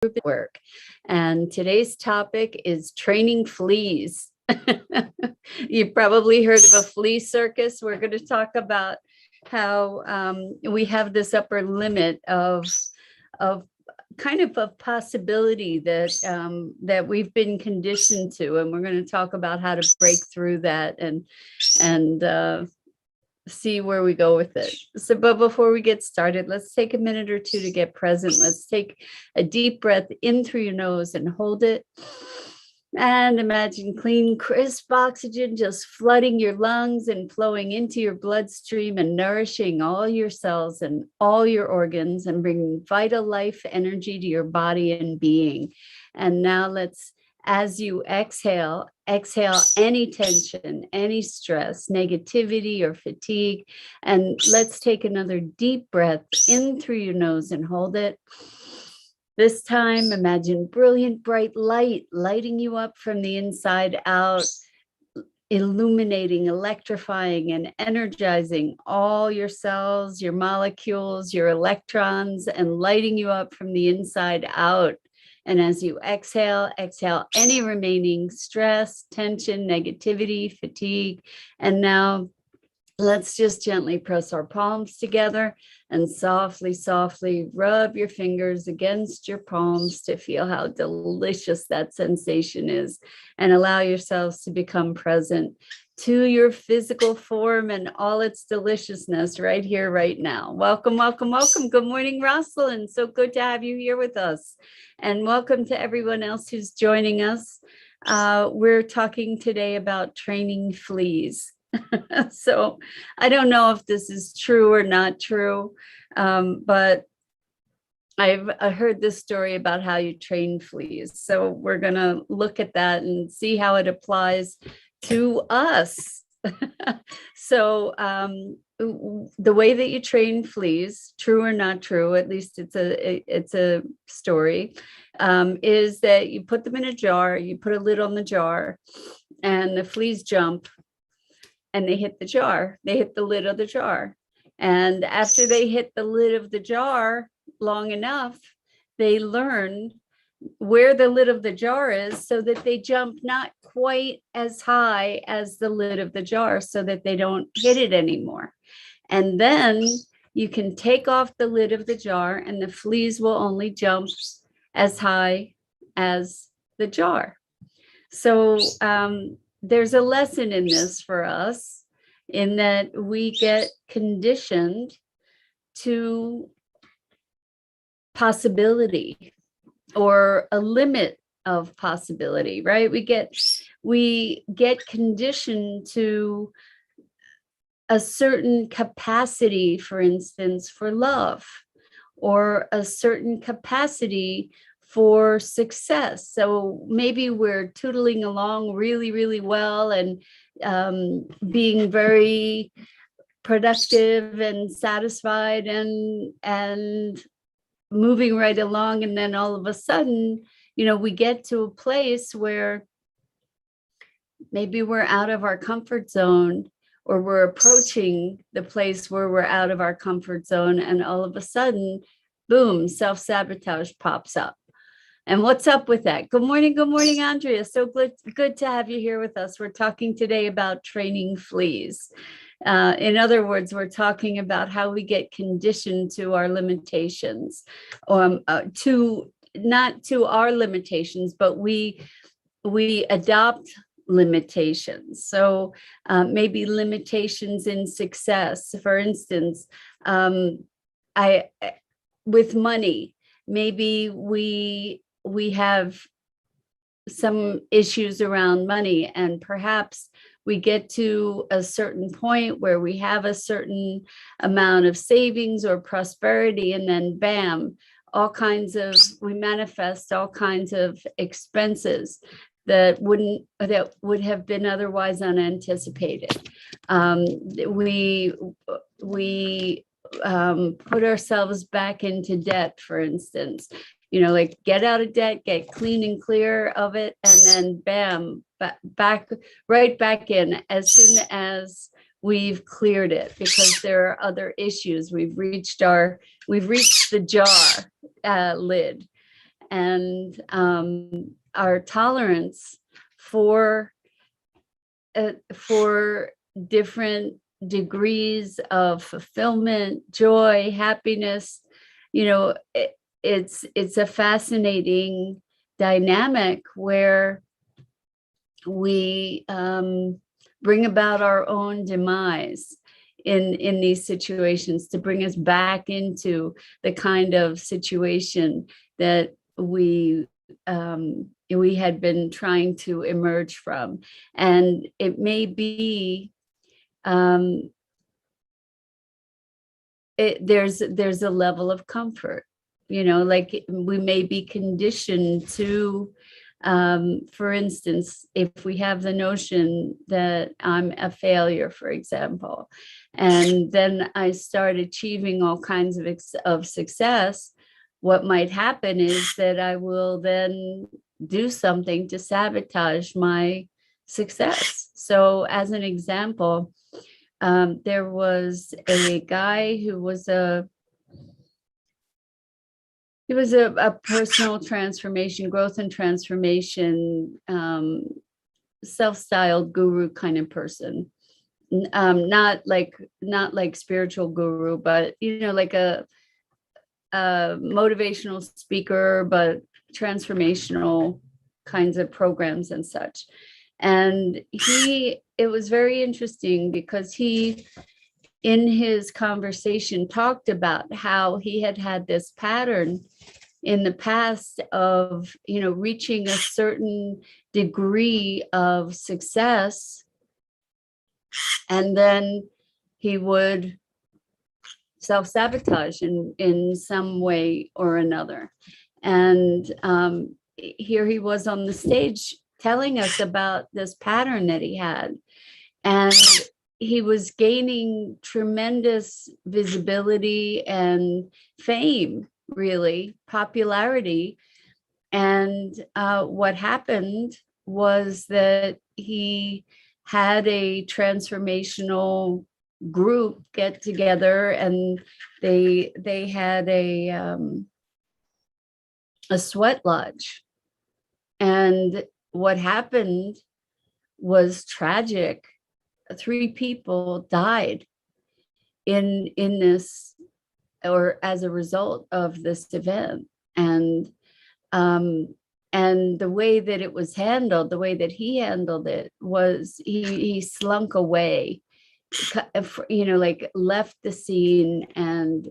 Rubin work. And today's topic is training fleas. You've probably heard of a flea circus. We're going to talk about how we have this upper limit of kind of a possibility that that we've been conditioned to, and we're going to talk about how to break through that and see where we go with it. So, but before we get started, let's take a minute or two to get present. Let's take a deep breath in through your nose and hold it. And imagine clean, crisp oxygen just flooding your lungs and flowing into your bloodstream and nourishing all your cells and all your organs and bringing vital life energy to your body and being. And now let's, as you exhale any tension, any stress, negativity, or fatigue. And let's take another deep breath in through your nose and hold it. This time, imagine brilliant, bright light lighting you up from the inside out, illuminating, electrifying, and energizing all your cells, your molecules, your electrons, and lighting you up from the inside out. And as you exhale any remaining stress, tension, negativity, fatigue. And now let's just gently press our palms together and softly, softly rub your fingers against your palms to feel how delicious that sensation is, and allow yourselves to become present to your physical form and all its deliciousness right here, right now. Welcome, welcome, welcome. Good morning, Rosalind. So good to have you here with us. And welcome to everyone else who's joining us. We're talking today about training fleas. So I don't know if this is true or not true, but I've heard this story about how you train fleas. So we're going to look at that and see how it applies to us. So the way that you train fleas, true or not true, at least it's a story, is that you put them in a jar, you put a lid on the jar, and the fleas jump and they hit the jar. They hit the lid of the jar. And after they hit the lid of the jar long enough, they learn where the lid of the jar is so that they jump not quite as high as the lid of the jar so that they don't hit it anymore. And then you can take off the lid of the jar and the fleas will only jump as high as the jar. So there's a lesson in this for us, in that we get conditioned to possibility or a limit of possibility, right? We get conditioned to a certain capacity, for instance, for love, or a certain capacity for success. So maybe we're tootling along really, really well and being very productive and satisfied and moving right along. And then all of a sudden, we get to a place where maybe we're out of our comfort zone, or we're approaching the place where we're out of our comfort zone. And all of a sudden, boom, self-sabotage pops up. And what's up with that? Good morning, Andrea. So good to have you here with us. We're talking today about training fleas. In other words, we're talking about how we get conditioned to our limitations, not to our limitations, but we adopt limitations. So maybe limitations in success. For instance, with money, maybe we have some issues around money, and perhaps we get to a certain point where we have a certain amount of savings or prosperity, and then bam, we manifest all kinds of expenses that would have been otherwise unanticipated. We put ourselves back into debt, for instance. Like get out of debt, get clean and clear of it, and then bam, right back in as soon as we've cleared it, because there are other issues. We've reached the jar lid. and our tolerance for different degrees of fulfillment, joy, happiness. It's a fascinating dynamic where we bring about our own demise in these situations, to bring us back into the kind of situation that we had been trying to emerge from. And it may be there's a level of comfort, like we may be conditioned to, for instance, if we have the notion that I'm a failure, for example, and then I start achieving all kinds of success, what might happen is that I will then do something to sabotage my success. So as an example, there was a guy who was a personal transformation, growth and transformation, self-styled guru kind of person. Not like spiritual guru, but like a motivational speaker, but transformational kinds of programs and such. And it was very interesting because he, in his conversation, talked about how he had this pattern in the past of, reaching a certain degree of success, and then he would self-sabotage in some way or another. And here he was on the stage telling us about this pattern that he had. And he was gaining tremendous visibility and fame, really, popularity. And what happened was that he had a transformational group get together, and they had a sweat lodge. And what happened was tragic. 3 people died in this, or as a result of this event. And the way that it was handled, the way that he handled it, was he slunk away, like left the scene, and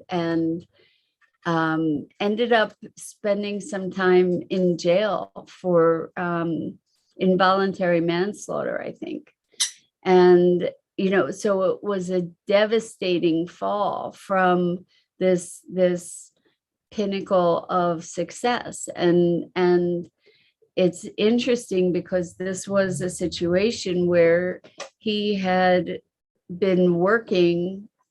ended up spending some time in jail for involuntary manslaughter, I think. And, so it was a devastating fall from this pinnacle of success. And it's interesting because this was a situation where he had been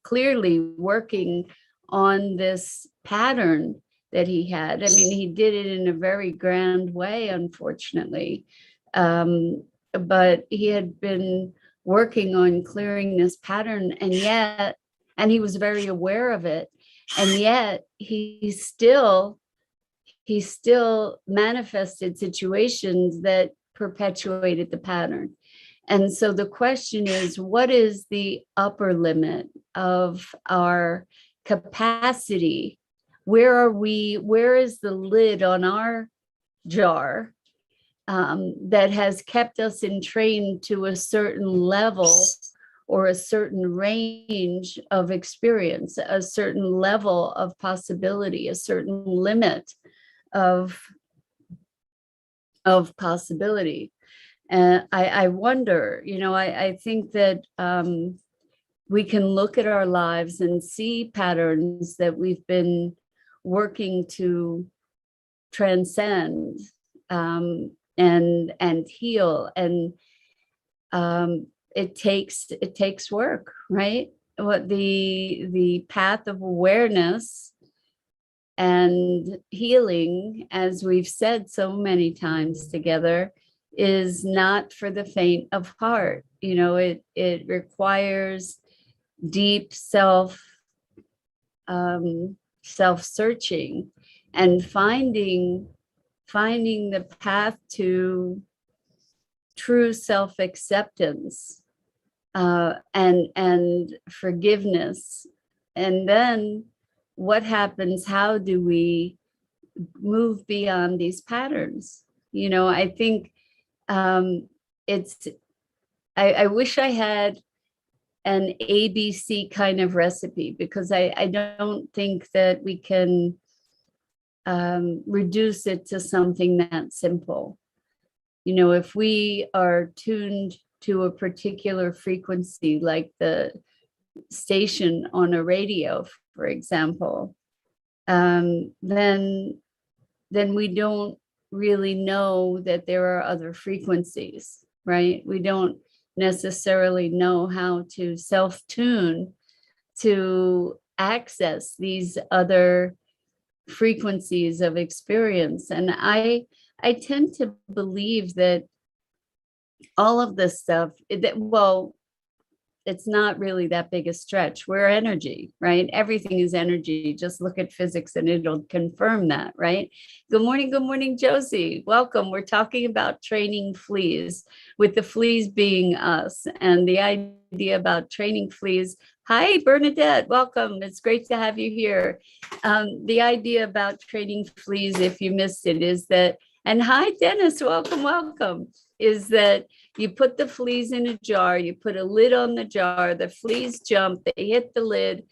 clearly working on this pattern that he had. I mean, he did it in a very grand way, unfortunately. But he had been working on clearing this pattern, and he was very aware of it. And yet he still manifested situations that perpetuated the pattern. And so the question is, what is the upper limit of our capacity? Where is the lid on our jar that has kept us entrained to a certain level or a certain range of experience, a certain level of possibility, a certain limit of possibility? And I wonder, I think that we can look at our lives and see patterns that we've been working to transcend and heal. And it takes work, right? What the path of awareness and healing, as we've said so many times together, is not for the faint of heart. It requires deep self-searching and finding finding the path to true self-acceptance, and forgiveness. And then what happens? How do we move beyond these patterns? I think it's, I wish I had an ABC kind of recipe, because I don't think that we can reduce it to something that simple. If we are tuned to a particular frequency, like the station on a radio, for example, then we don't really know that there are other frequencies, right? We don't necessarily know how to self-tune to access these other frequencies of experience. And I tend to believe that all of this stuff, well, it's not really that big a stretch. We're energy, right? Everything is energy. Just look at physics and it'll confirm that, right? Good morning, Josie. Welcome. We're talking about training fleas, with the fleas being us. And the idea about training fleas. Hi, Bernadette. Welcome. It's great to have you here. The idea about training fleas, if you missed it, is that, and hi, Dennis. Welcome, is that you put the fleas in a jar, you put a lid on the jar, the fleas jump, they hit the lid,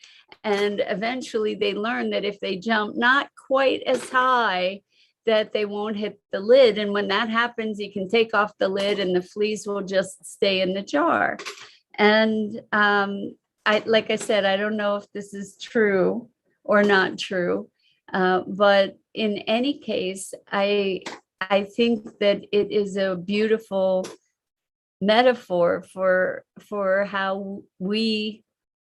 and eventually they learn that if they jump not quite as high, that they won't hit the lid. And when that happens, you can take off the lid and the fleas will just stay in the jar. And like I said, I don't know if this is true or not true, but in any case, I think that it is a beautiful metaphor for how we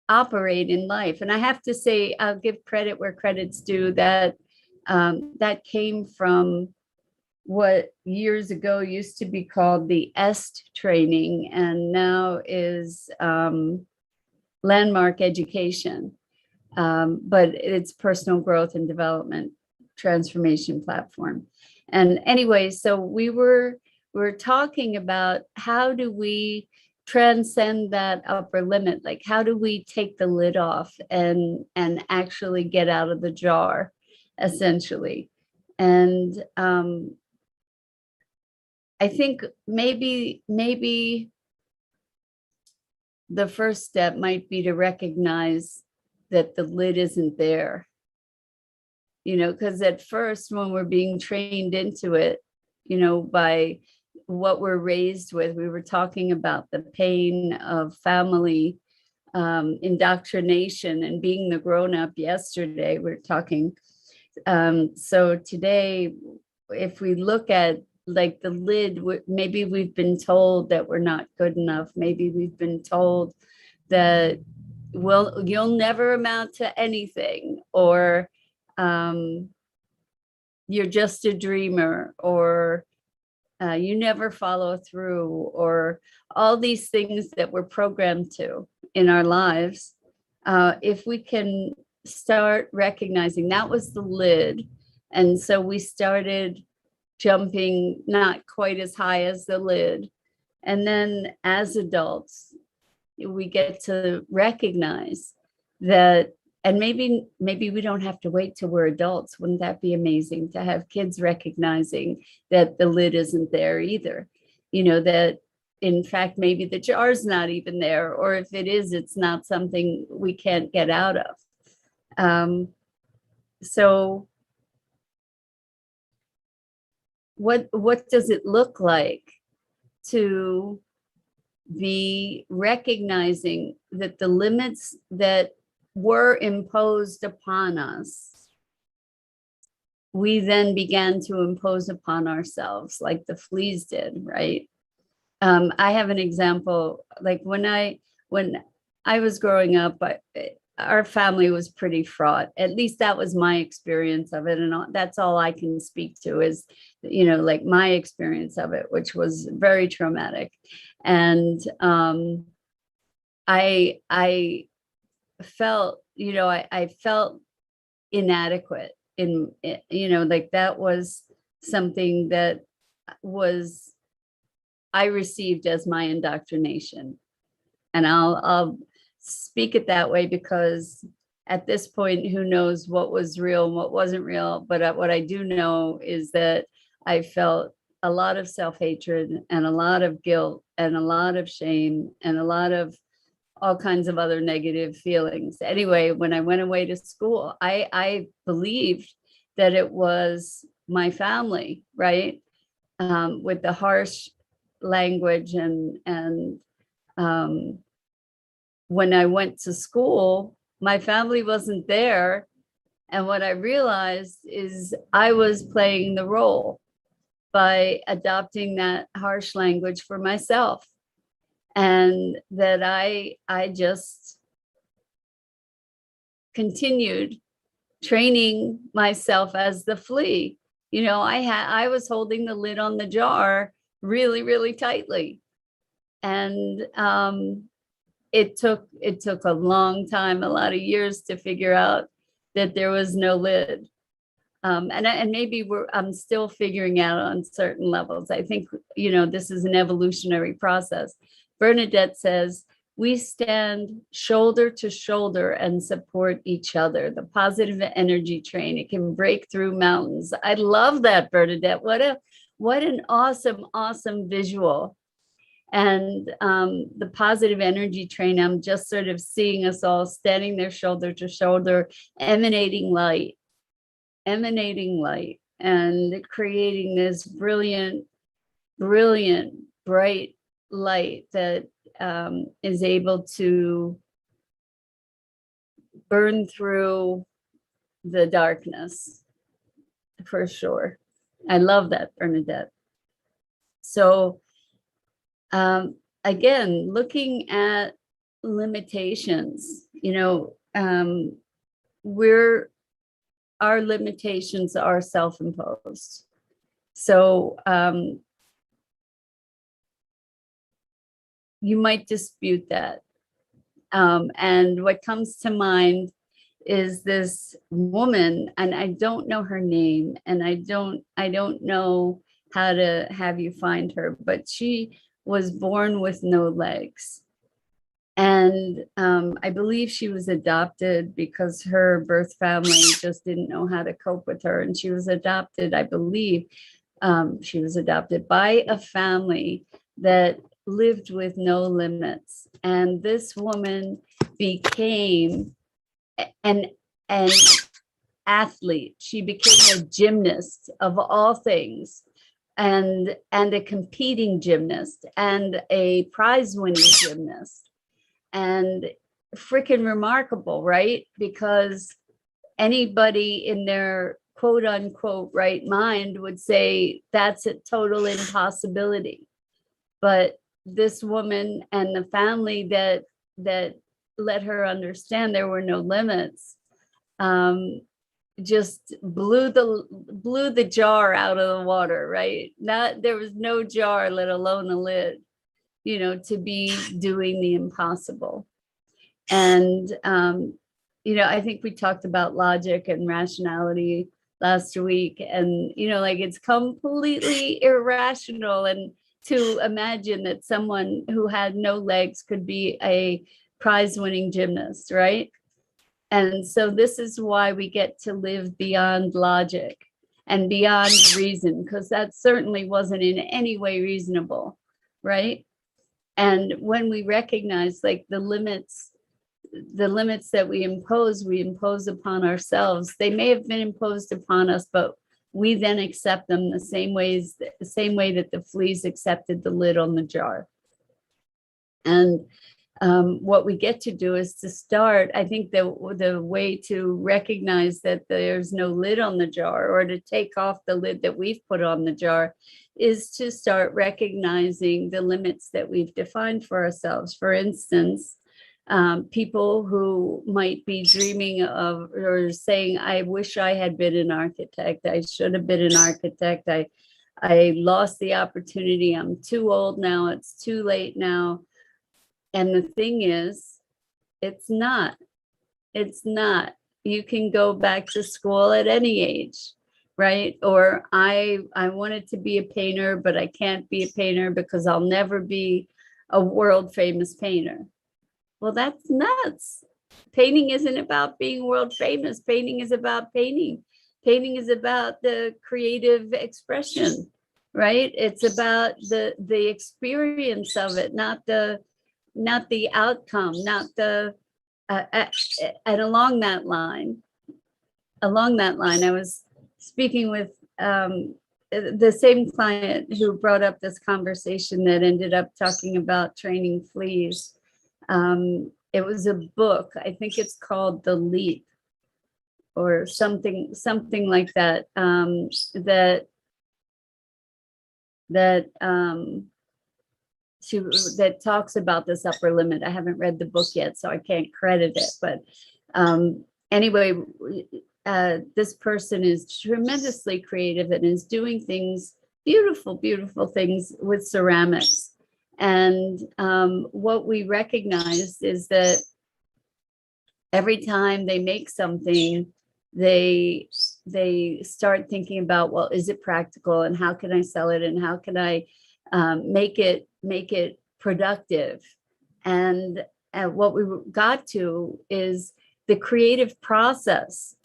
operate in life. And I have to say, I'll give credit where credit's due, that that came from what years ago used to be called the EST training, and now is landmark education. But it's personal growth and development transformation platform. And anyway, so we're talking about how do we transcend that upper limit? Like, how do we take the lid off and actually get out of the jar, essentially? And I think maybe the first step might be to recognize that the lid isn't there. Because at first, when we're being trained into it, by what we're raised with, we were talking about the pain of family indoctrination and being the grown-up yesterday. We're talking. So today, if we look at like the lid, maybe we've been told that we're not good enough. Maybe we've been told that, well, you'll never amount to anything, or you're just a dreamer, or you never follow through, or all these things that we're programmed to in our lives. If we can start recognizing that was the lid, and so we started jumping not quite as high as the lid, and then as adults we get to recognize that. And maybe we don't have to wait till we're adults. Wouldn't that be amazing to have kids recognizing that the lid isn't there either? That in fact, maybe the jar's not even there, or if it is, it's not something we can't get out of. So what does it look like to be recognizing that the limits that were imposed upon us, we then began to impose upon ourselves, like the fleas did, right? I have an example. Like when I was growing up, our family was pretty fraught. At least that was my experience of it, and that's all I can speak to is, like my experience of it, which was very traumatic. And I felt, I felt inadequate in, like that was something that was, I received as my indoctrination. And I'll speak it that way because at this point, who knows what was real and what wasn't real. But what I do know is that I felt a lot of self-hatred and a lot of guilt and a lot of shame and a lot of all kinds of other negative feelings. Anyway, when I went away to school, I believed that it was my family, right? With the harsh language and when I went to school, my family wasn't there. And what I realized is I was playing the role by adopting that harsh language for myself. And that I just continued training myself as the flea. You know, I was holding the lid on the jar really, really tightly. And it took a long time, a lot of years to figure out that there was no lid. And maybe I'm still figuring out on certain levels. I think, you know, this is an evolutionary process. Bernadette says, we stand shoulder to shoulder and support each other. The positive energy train, it can break through mountains. I love that, Bernadette. What an awesome visual. And the positive energy train, I'm just sort of seeing us all standing there shoulder to shoulder, emanating light, and creating this brilliant, bright light that is able to burn through the darkness, for sure. I love that, Bernadette. So again, looking at limitations, you know, our limitations are self-imposed. So you might dispute that. And what comes to mind is this woman, and I don't know her name, and I don't know how to have you find her, but she was born with no legs. And I believe she was adopted because her birth family just didn't know how to cope with her. And she was adopted, I believe, she was adopted by a family that lived with no limits. And this woman became an athlete. She became a gymnast of all things, and a competing gymnast and a prize-winning gymnast. And freaking remarkable, right? Because anybody in their quote unquote right mind would say that's a total impossibility. But this woman and the family that let her understand there were no limits, just blew the jar out of the water, right? There was no jar, let alone a lid, you know, to be doing the impossible. And, you know, I think we talked about logic and rationality last week, and, you know, like it's completely irrational and to imagine that someone who had no legs could be a prize-winning gymnast, right? And so this is why we get to live beyond logic and beyond reason, because that certainly wasn't in any way reasonable, right? And when we recognize like the limits that we impose upon ourselves. They may have been imposed upon us, but we then accept them the same way that the fleas accepted the lid on the jar. And what we get to do is to start, I think the way to recognize that there's no lid on the jar, or to take off the lid that we've put on the jar, is to start recognizing the limits that we've defined for ourselves. For instance, people who might be dreaming of or saying, I wish I had been an architect. I should have been an architect. I lost the opportunity. I'm too old now. It's too late now. And the thing is, it's not. You can go back to school at any age. right? Or I wanted to be a painter, but I can't be a painter because I'll never be a world famous painter. Well, that's nuts. Painting isn't about being world famous. Painting is about painting. Painting is about the creative expression, right? It's about the experience of it, not the outcome, not the and along that line, I was speaking with the same client who brought up this conversation that ended up talking about training fleas. It was a book. I think it's called The Leap or something like that. That talks about this upper limit. I haven't read the book yet, so I can't credit it. But anyway, this person is tremendously creative and is doing things, beautiful things with ceramics. And what we recognized is that every time they make something, they start thinking about, well, is it practical, and how can I sell it, and how can I make it productive? And what we got to is the creative process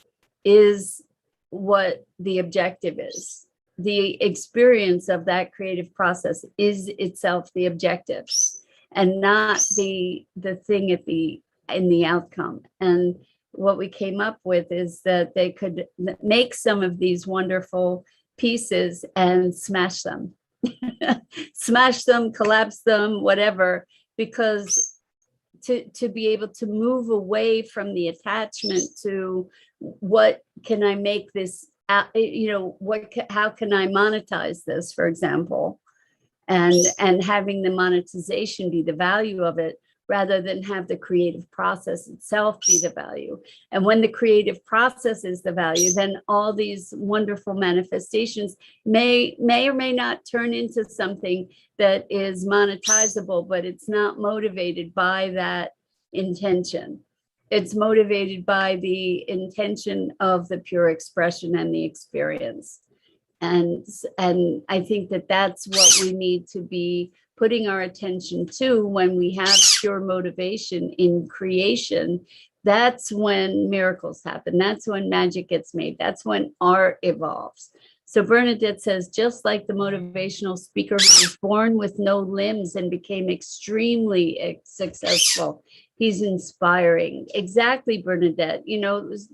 is what the objective is. The experience of that creative process is itself the objective, and not the thing in the outcome. And what we came up with is that they could make some of these wonderful pieces and smash them, collapse them, whatever, because to be able to move away from the attachment to what can I make this, how can I monetize this, for example, and having the monetization be the value of it, rather than have the creative process itself be the value. And when the creative process is the value, then all these wonderful manifestations may or may not turn into something that is monetizable, but it's not motivated by that intention. It's motivated by the intention of the pure expression and the experience. And I think that that's what we need to be putting our attention to when we have pure motivation in creation. That's when miracles happen. That's when magic gets made. That's when art evolves. So Bernadette says, just like the motivational speaker who was born with no limbs and became extremely successful, he's inspiring. Exactly, Bernadette.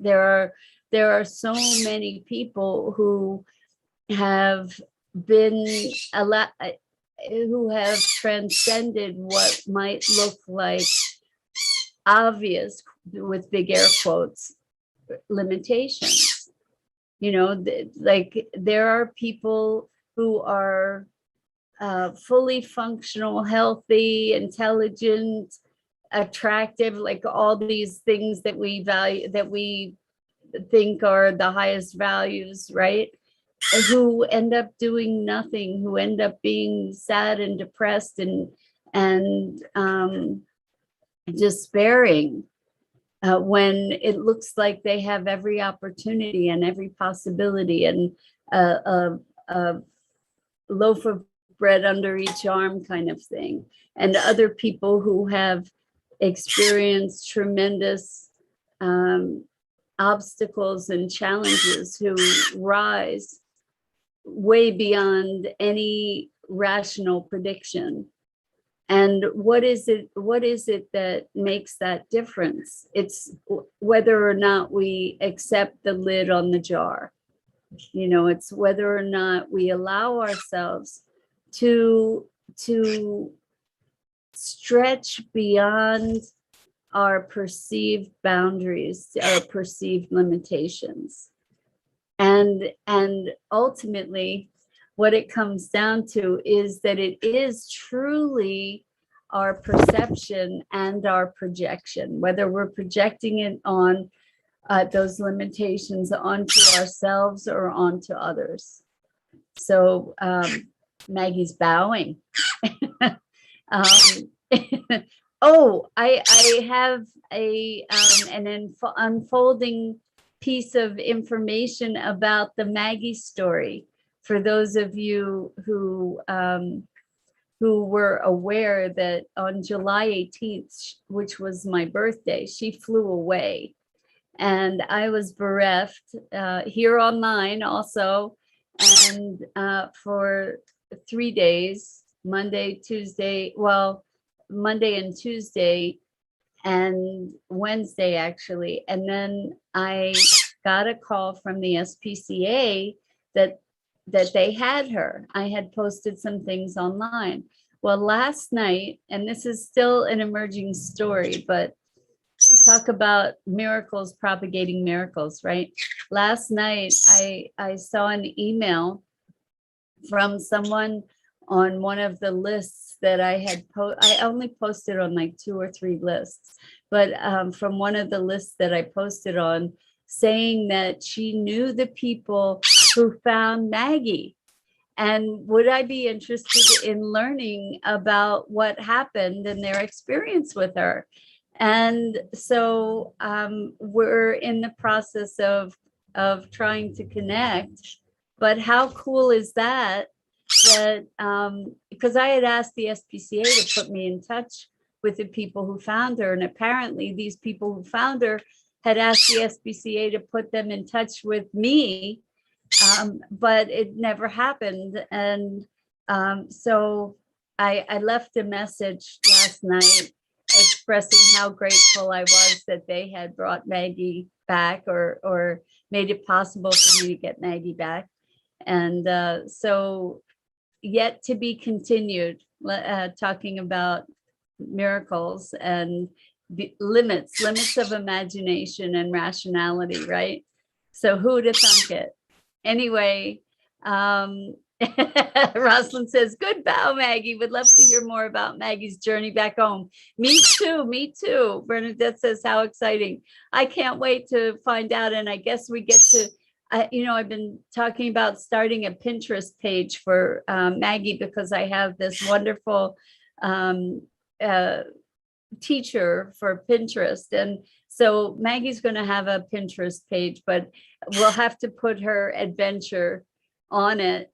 There are so many people who have been who have transcended what might look like obvious, with big air quotes, limitations. Like there are people who are fully functional, healthy, intelligent, attractive, like all these things that we value, that we think are the highest values, right? Who end up doing nothing, who end up being sad and depressed and despairing, when it looks like they have every opportunity and every possibility, and a loaf of bread under each arm kind of thing. And other people who have experienced tremendous obstacles and challenges, who rise way beyond any rational prediction. And what is it that makes that difference? It's whether or not we accept the lid on the jar. It's whether or not we allow ourselves to stretch beyond our perceived boundaries, our perceived limitations. And ultimately, what it comes down to is that it is truly our perception and our projection, whether we're projecting it on those limitations onto ourselves or onto others. So Maggie's bowing. Oh, I have an unfolding piece of information about the Maggie story. For those of you who were aware that on July 18th, which was my birthday, she flew away. And I was bereft here online also, and for 3 days, Monday, Tuesday, well, Monday and Tuesday, and Wednesday actually. And then I got a call from the SPCA that they had her. I had posted some things online. Well, last night, and this is still an emerging story, but talk about miracles propagating miracles, right? Last night, I saw an email from someone on one of the lists that I had I only posted on like 2 or 3 lists, but from one of the lists that I posted on, saying that she knew the people who found Maggie. And would I be interested in learning about what happened and their experience with her? And so we're in the process of trying to connect. But how cool is that? That because I had asked the SPCA to put me in touch with the people who found her, and apparently these people who found her had asked the SPCA to put them in touch with me, but it never happened. And so I left a message last night expressing how grateful I was that they had brought Maggie back, or made it possible for me to get Maggie back. And so yet to be continued, talking about miracles and the limits of imagination and rationality, right? So who'd have thunk it? Anyway, Rosalind says, good bow, Maggie. Would love to hear more about Maggie's journey back home. Me too, me too. Bernadette says, how exciting. I can't wait to find out. And I guess we get to, I've been talking about starting a Pinterest page for Maggie, because I have this wonderful teacher for Pinterest. And so Maggie's going to have a Pinterest page, but we'll have to put her adventure on it.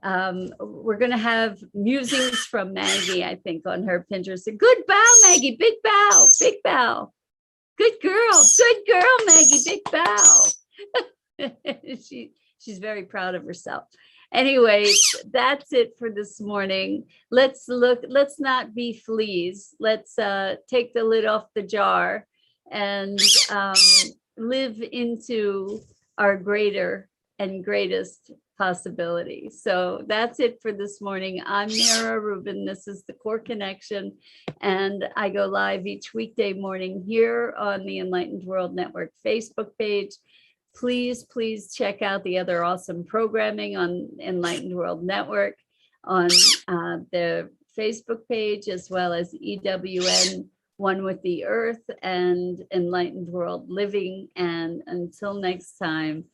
We're going to have musings from Maggie, I think, on her Pinterest. Good bow, Maggie. Big bow. Big bow. Good girl. Good girl, Maggie. Big bow. She's very proud of herself. Anyway, that's it for this morning. Let's not be fleas. Let's take the lid off the jar and live into our greater and greatest possibility. So that's it for this morning. I'm Mira Rubin. This is the Core Connection, and I go live each weekday morning here on the Enlightened World Network Facebook page. Please check out the other awesome programming on Enlightened World Network on the Facebook page, as well as EWN One with the Earth and Enlightened World Living. And until next time,